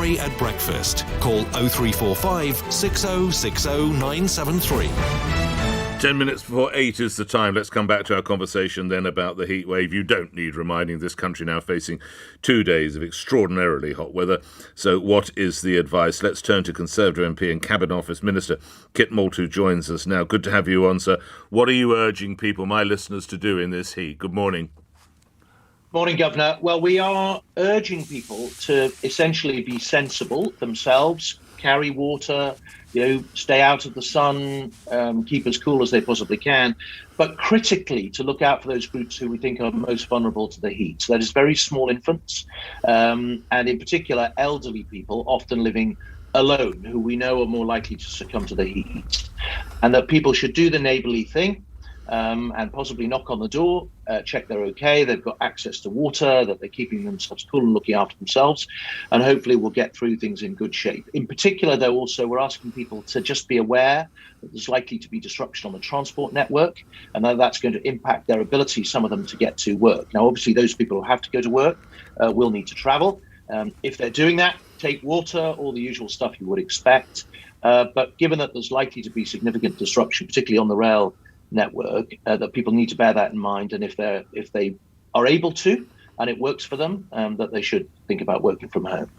Ferrari at breakfast. Call 0345 6060 973. 10 minutes before 8 is the time. Let's come back to our conversation then about the heat wave. You don't need reminding, this country now facing 2 days of extraordinarily hot weather. So what is the advice? Let's turn to Conservative MP and Cabinet Office Minister Kit Malthouse, who joins us now. Good to have you on, sir. What are you urging people, my listeners, to do in this heat? Good morning. Morning, Governor. Well, we are urging people to essentially be sensible themselves, carry water, stay out of the sun, keep as cool as they possibly can, but critically to look out for those groups who we think are most vulnerable to the heat. So that is very small infants, and in particular, elderly people, often living alone, who we know are more likely to succumb to the heat. And that people should do the neighbourly thing, and possibly knock on the door, check they're okay, they've got access to water, that they're keeping themselves cool and looking after themselves, and hopefully we'll get through things in good shape. In particular, though, also we're asking people to just be aware that there's likely to be disruption on the transport network, and that's going to impact their ability, some of them, to get to work. Now, obviously, those people who have to go to work will need to travel. If they're doing that, take water, all the usual stuff you would expect. But given that there's likely to be significant disruption, particularly on the rail network, that people need to bear that in mind, and if they are able to and it works for them, that they should think about working from home.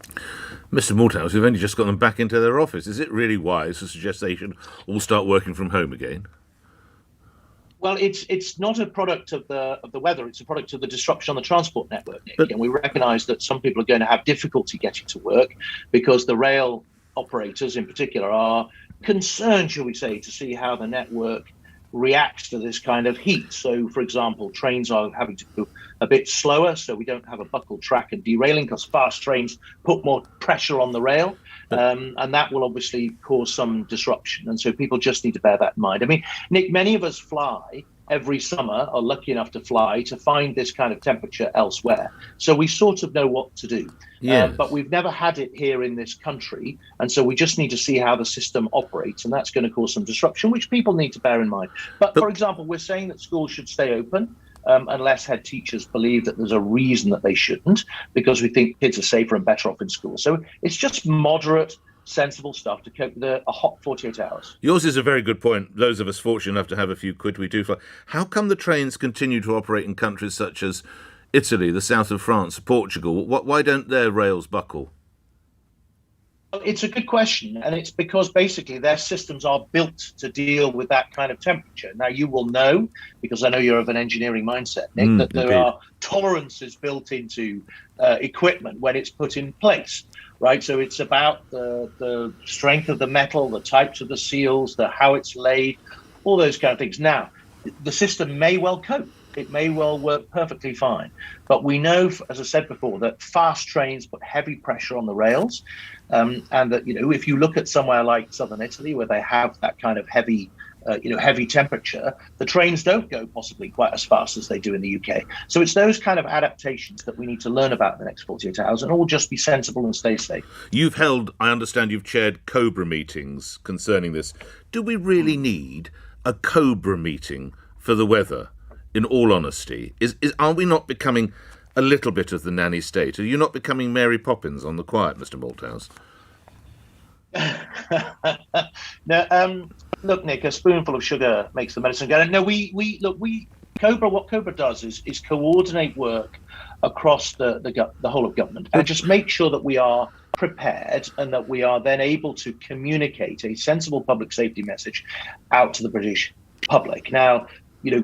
Mr. Malthouse, we've only just got them back into their office. Is it really wise to suggest they should all start working from home again? Well, it's not a product of the weather. It's a product of the disruption on the transport network, Nick. And we recognise that some people are going to have difficulty getting to work because the rail operators, in particular, are concerned, shall we say, to see how the network reacts to this kind of heat. So, for example, trains are having to go a bit slower so we don't have a buckled track and derailing, because fast trains put more pressure on the rail, and that will obviously cause some disruption. And so people just need to bear that in mind. I mean, Nick, many of us fly every summer, are lucky enough to fly, to find this kind of temperature elsewhere. So we sort of know what to do. Yes. But we've never had it here in this country. And so we just need to see how the system operates. And that's going to cause some disruption, which people need to bear in mind. But for example, we're saying that schools should stay open unless head teachers believe that there's a reason that they shouldn't, because we think kids are safer and better off in school. So it's just moderate, sensible stuff to cope with a hot 48 hours. Yours is a very good point. Those of us fortunate enough to have a few quid, we do fly. How come the trains continue to operate in countries such as Italy, the south of France, Portugal? Why don't their rails buckle? It's a good question, and it's because basically their systems are built to deal with that kind of temperature. Now, you will know, because I know you're of an engineering mindset, Nick, that there are tolerances built into equipment when it's put in place, right? So it's about the strength of the metal, the types of the seals, how it's laid, all those kind of things. Now, the system may well cope. It may well work perfectly fine. But we know, as I said before, that fast trains put heavy pressure on the rails. And that, if you look at somewhere like southern Italy, where they have that kind of heavy temperature, the trains don't go possibly quite as fast as they do in the UK. So it's those kind of adaptations that we need to learn about in the next 48 hours, and all just be sensible and stay safe. I understand you've chaired COBRA meetings concerning this. Do we really need a COBRA meeting for the weather? In all honesty, are we not becoming a little bit of the nanny state? Are you not becoming Mary Poppins on the quiet, Mr. Malthouse? No, look, Nick, a spoonful of sugar makes the medicine go. No, COBRA. What COBRA does is coordinate work across the whole of government, and just make sure that we are prepared and that we are then able to communicate a sensible public safety message out to the British public. Now,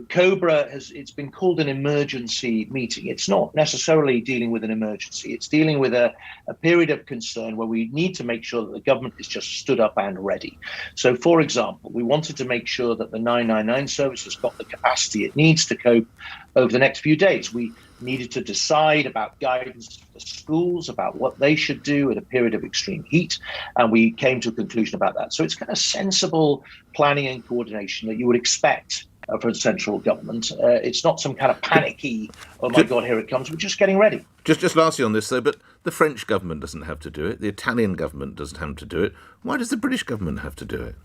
COBRA it's been called an emergency meeting. It's not necessarily dealing with an emergency. It's dealing with a period of concern where we need to make sure that the government is just stood up and ready. So, for example, we wanted to make sure that the 999 service has got the capacity it needs to cope over the next few days. We needed to decide about guidance for schools, about what they should do in a period of extreme heat, and we came to a conclusion about that. So it's kind of sensible planning and coordination that you would expect for the central government. It's not some kind of panicky, oh my God, here it comes. We're just getting ready. Just lastly on this, though, but the French government doesn't have to do it. The Italian government doesn't have to do it. Why does the British government have to do it?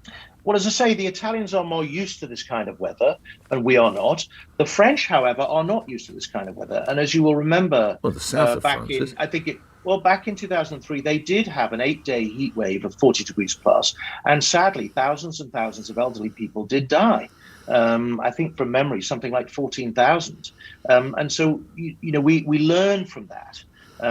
Well, as I say, the Italians are more used to this kind of weather, and we are not. The French, however, are not used to this kind of weather. And as you will remember, well, the south of back France, back in 2003, they did have an 8-day heat wave of 40 degrees plus. And sadly, thousands and thousands of elderly people did die. I think from memory, something like 14,000. And so, we learn from that.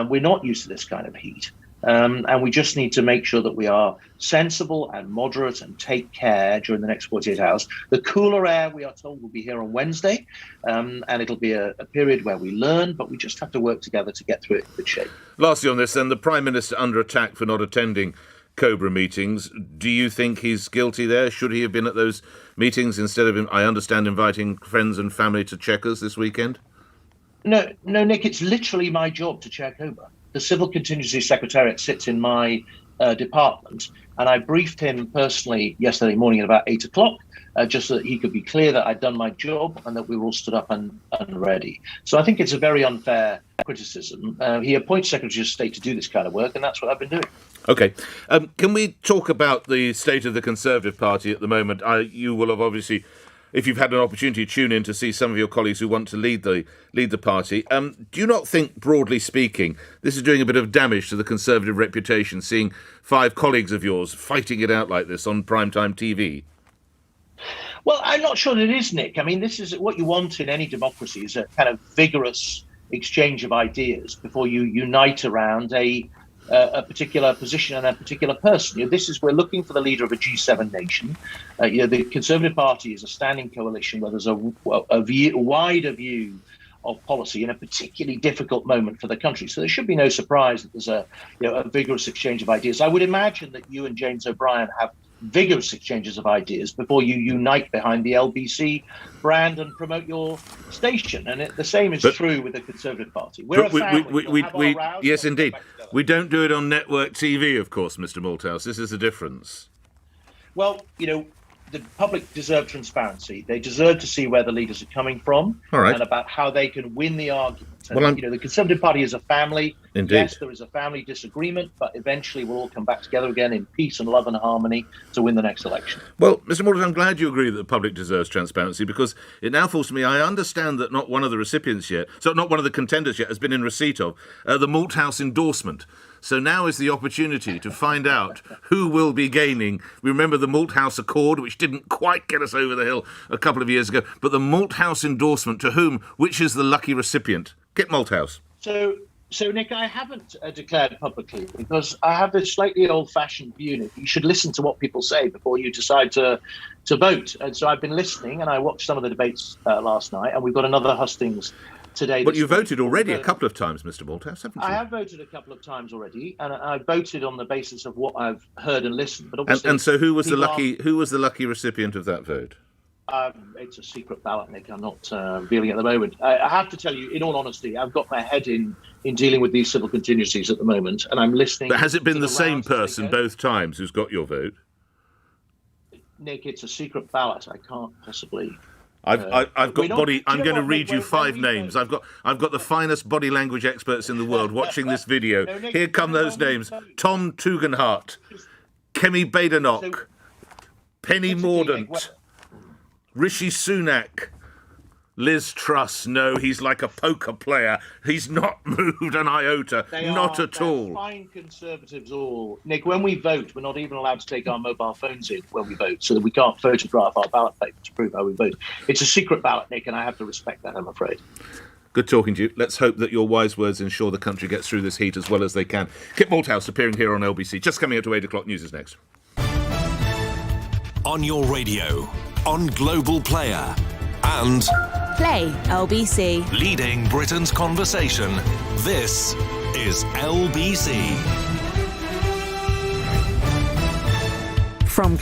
We're not used to this kind of heat. And we just need to make sure that we are sensible and moderate and take care during the next 48 hours. The cooler air, we are told, will be here on Wednesday, and it'll be a period where we learn, but we just have to work together to get through it in good shape. Lastly on this, then, the Prime Minister under attack for not attending Cobra meetings. Do you think he's guilty there? Should he have been at those meetings instead of, I understand, inviting friends and family to Chequers this weekend? No, Nick, it's literally my job to chair Cobra. The Civil Contingency Secretariat sits in my department, and I briefed him personally yesterday morning at about 8 o'clock, just so that he could be clear that I'd done my job and that we were all stood up and ready. So I think it's a very unfair criticism. He appoints Secretary of State to do this kind of work, and that's what I've been doing. OK. Can we talk about the state of the Conservative Party at the moment? You will have obviously, if you've had an opportunity to tune in to see some of your colleagues who want to lead the party, do you not think, broadly speaking, this is doing a bit of damage to the Conservative reputation, seeing 5 colleagues of yours fighting it out like this on primetime TV? Well, I'm not sure that it is, Nick. I mean, this is what you want in any democracy, is a kind of vigorous exchange of ideas before you unite around a particular position and a particular person. We're looking for the leader of a G7 nation. The Conservative Party is a standing coalition where there's a wider view of policy in a particularly difficult moment for the country. So there should be no surprise that there's a vigorous exchange of ideas. I would imagine that you and James O'Brien have vigorous exchanges of ideas before you unite behind the LBC brand and promote your station. And the same is true with the Conservative Party. We're a family. Yes, indeed. We don't do it on network TV, of course, Mr. Malthouse. This is the difference. Well, the public deserve transparency. They deserve to see where the leaders are coming from and about how they can win the argument. And, the Conservative Party is a family. Indeed. Yes, there is a family disagreement, but eventually we'll all come back together again in peace and love and harmony to win the next election. Well, Mr. Malthouse, I'm glad you agree that the public deserves transparency, because it now falls to me, I understand that not one of the recipients yet, so not one of the contenders yet, has been in receipt of the Malthouse endorsement. So now is the opportunity to find out who will be gaining. We remember the Malthouse Accord, which didn't quite get us over the hill a couple of years ago, but the Malthouse endorsement, to whom, which is the lucky recipient? Get Malthouse. So, Nick, I haven't declared publicly because I have this slightly old-fashioned view that you should listen to what people say before you decide to vote. And so I've been listening, and I watched some of the debates last night, and we've got another hustings today. But you voted already a couple of times, Mr. Malthouse, haven't you? I have voted a couple of times already, and I voted on the basis of what I've heard and listened. But obviously, and so who was the lucky recipient of that vote? It's a secret ballot, Nick. I'm not revealing at the moment. I have to tell you, in all honesty, I've got my head in dealing with these civil contingencies at the moment, and I'm listening. But has it been the same person both times who's got your vote? Nick, it's a secret ballot. I can't possibly. I've got body. I'm going to read you 5 names. I've got the finest body language experts in the world watching this video. Nick, here come those names: Tom Tugendhat, Kemi Badenoch, Penny Mordaunt, Rishi Sunak, Liz Truss. No, he's like a poker player. He's not moved an iota, not at all. Fine Conservatives all. Nick, when we vote, we're not even allowed to take our mobile phones in when we vote, so that we can't photograph our ballot paper to prove how we vote. It's a secret ballot, Nick, and I have to respect that, I'm afraid. Good talking to you. Let's hope that your wise words ensure the country gets through this heat as well as they can. Kit Malthouse appearing here on LBC. Just coming up to 8 o'clock. News is next. On your radio, on Global Player, and Play LBC. leading Britain's conversation. This is LBC. From